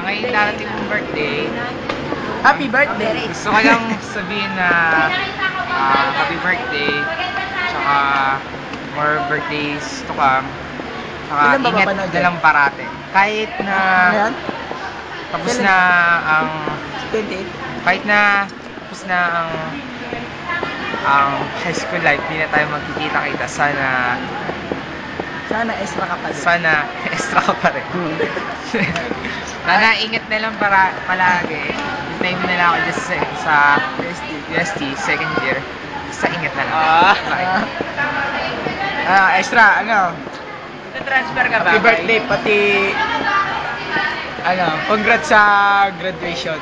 ngayon darating mong birthday. Happy birthday! Gusto ko lang sabihin na happy birthday. Tsaka more birthdays to come. Tsaka Ilan ba ingat mapanood na yan? lang parate. Kahit na Ngayon? tapos Kailan? na ang 28? kahit na tapos na ang high school life, hindi na tayo magkikita-kita. Sana extra ka pa din. Sana extra ka pa rin. Sana ingat na lang palagi. Hintayin mo na lang ako dyan sa UST, second year. Basta ingat na lang. Extra, Transfer ka ba? happy birthday, pati, congrats sa graduation.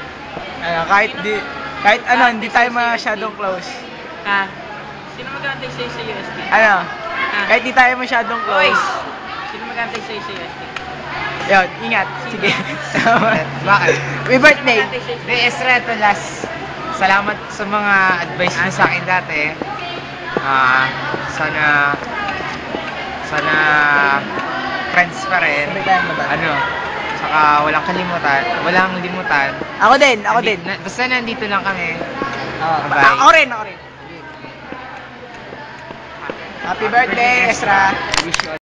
Kahit hindi tayo masyadong close. Sino mag-aantay sa'yo sa UST? Kahit di tayo masyadong close. Sino mag-aantay sa'yo sa UST? Yun, ingat. Sige. Bakit? Happy birthday! De Esreto Las, salamat sa mga advice mo sa akin dati. Sana friends pa rin. Saka walang limutan. Ako din. Basta nandito lang kami. Bye. Ako rin. Happy birthday, Ezra. Wish you